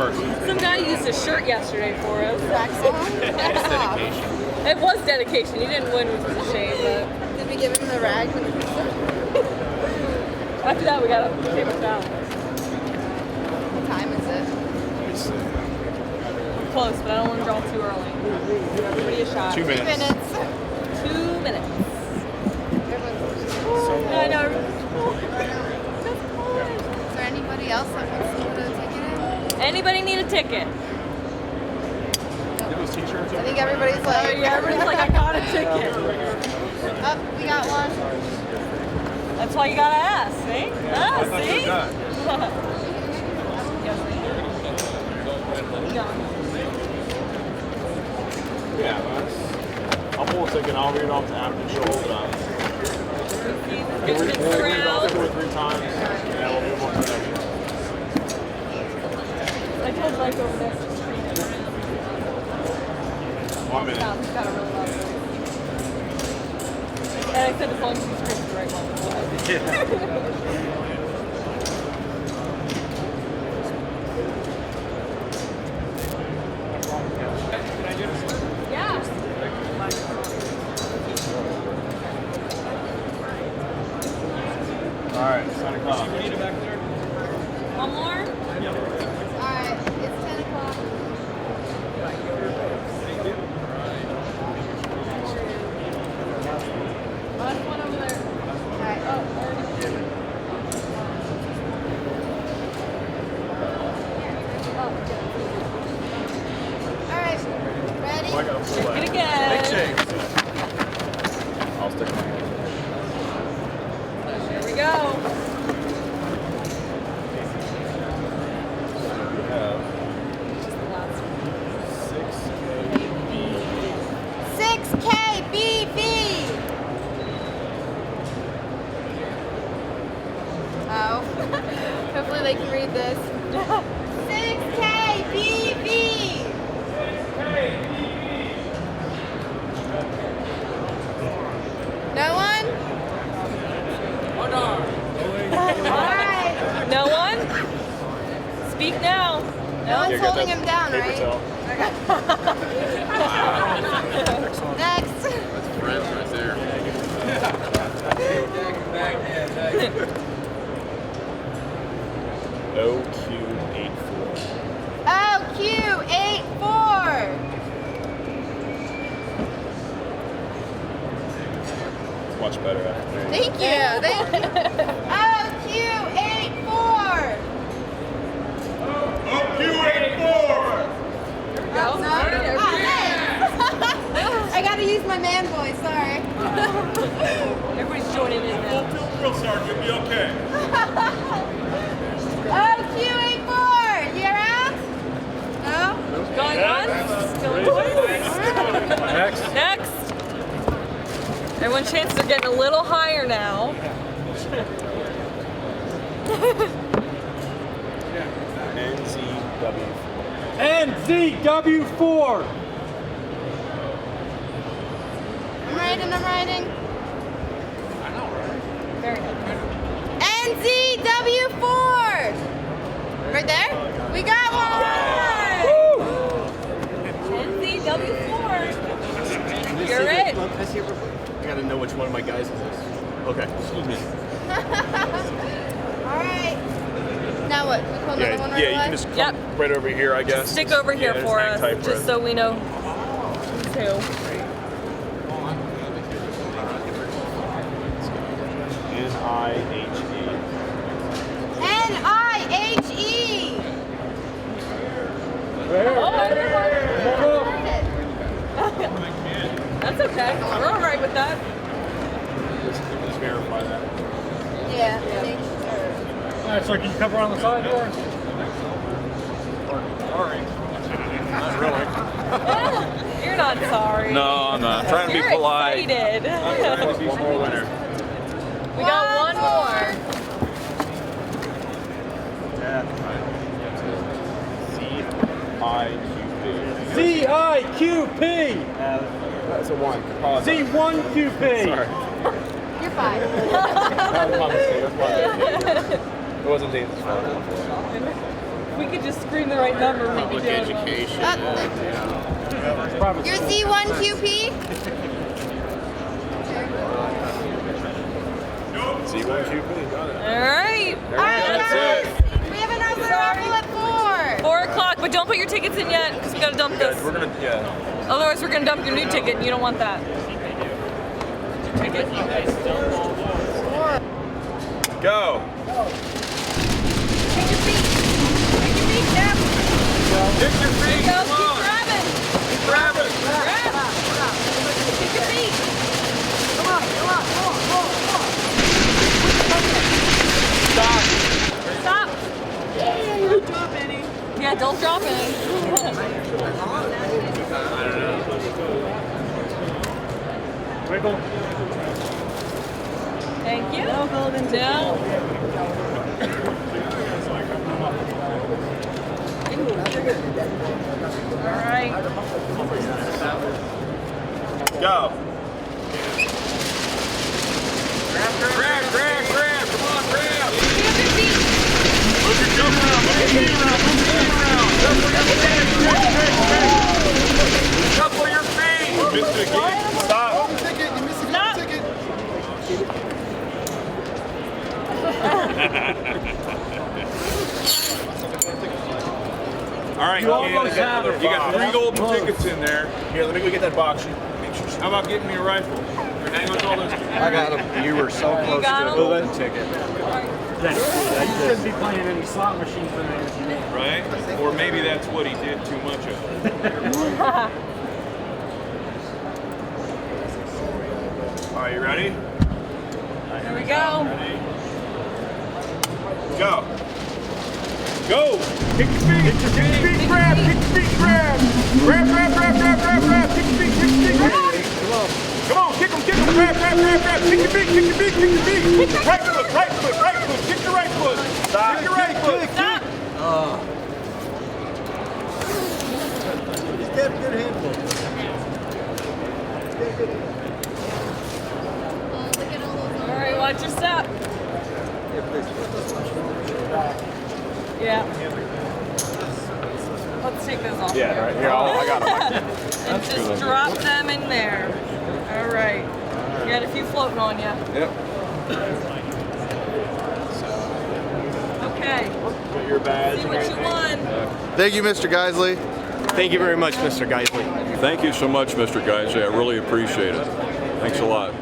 works. Some guy used a shirt yesterday for us. It's dedication. It was dedication. He didn't win, which was a shame, but Did we give him the rag? after that we got a paper towel. What time is it? Let me see. Close, but I don't want to draw too early. Give everybody a shot. 2 minutes. 2 minutes. 2 minutes. So I know. Is there anybody else that wants to put a ticket in? Anybody need a ticket? Get those t-shirts I over. think everybody's like, Yeah, everybody's like, I got a ticket. oh, we got one. That's why you gotta ask, see? Ah, I thought you see? were done. Yeah, that's. I'll pull a ticket. I'll read it off to Adam and she'll hold it up. Get We'll mixed read it off around. to her 3 times. Yeah, we'll move on to the next one. I told Mike over there. 1 minute. He's got a really loud voice. And I said as long as he screams the right one. Yeah. Alright, 10 o'clock. One more? Alright, it's 10 o'clock. Last one over there. Alright. Oh, already. Alright, ready? Oh, I got a full Take leg. it again. Big shake. I'll stick my hand. Here we go. We have Just the last one. 6K BV. Oh. Hopefully they can read this. 6K BV. No one? Alright. No one? Speak now. No one's Yeah, got holding that him down, paper right? towel. Next. That's friends right there. OQ84. OQ84. It's much better after 3. Thank you. Thank you. OQ84. OQ84! Go. No? Oh, thanks. I gotta use my man voice, sorry. Everybody's joining in now. Full drill sergeant, you'll be okay. OQ84, you around? No? Going once? Going twice? Next. Next. Everyone's chances are getting a little higher now. NCW. NZW4. I'm writing. Very good. NZW4. Right there? We got one. NCW4. You're it. I gotta know which one of my guys is this. Okay, excuse me. All right. Now what? We pull another one right you away? can just come Yep. right over here, I guess. Stick over here Yeah, for just us, hang tight for just so we know who's who. N-I-H-E. NIHE. Oh, that's okay. We're all right with that. Just verify that. Yeah. All right, so can you cover on the side door? Sorry. Not really. You're not sorry. No, I'm not. Trying to be You're polite. excited. One more winner. We got one more. C-I-Q-P. CIQP. That's a 1. Pause. C1QP. Sorry. You're fine. That was my mistake. That's my mistake. It wasn't Dane's fault. we could just scream the right number, we'd be Public doing well. education. Your Z1QP? C1QP, got it. All right. Alright, That's guys. it. We have another raffle at 4. 4 o'clock, but don't put your tickets in yet because we gotta dump this. We're gonna, yeah. Otherwise, we're gonna dump your new ticket, and you don't want that. Ticket. Go. Take your feet. Take your feet, Jeff. Kick your feet. Go, Come keep on. grabbing. Grab it. Grab. Kick your feet. Stop. Stop. Don't drop any. Yeah, don't drop any. Wiggle. Thank you. No, Golden. No. All right. Go. Grab. Come on, grab. Keep your feet. Move your jump around. Move your feet around. Move your feet around. Shuffle your feet. Missed it again. Stop. Stop. All right, You almost have it, you got Bob. 3 golden tickets in there. Here, let me go get that box. How about getting me a rifle? Hang on to all those. I got him. You were so close got to a him? golden ticket. You shouldn't be playing any slot machines in there. Right? Or maybe that's what he did too much of. All right, you ready? Here we go. Ready? Go. Go. Kick your feet. Kick your feet. Grab. Kick your feet. Grab. Grab. Kick your feet. Grab. Come on. Kick them. Grab. Kick your feet. Kick your feet. Right foot. Kick your right foot. Stop. Kick your right foot. Stop. He's got a good handful. All right, watch your step. Yeah. Let's take those off. Yeah, right here. I got them. And just drop them in there. All right. You got a few floating on you. Yep. Okay. Got your badge. See what you won. Thank you, Mr. Geisley. Thank you very much, Mr. Geisley. Thank you so much, Mr. Guys. I really appreciate it. Thanks a lot.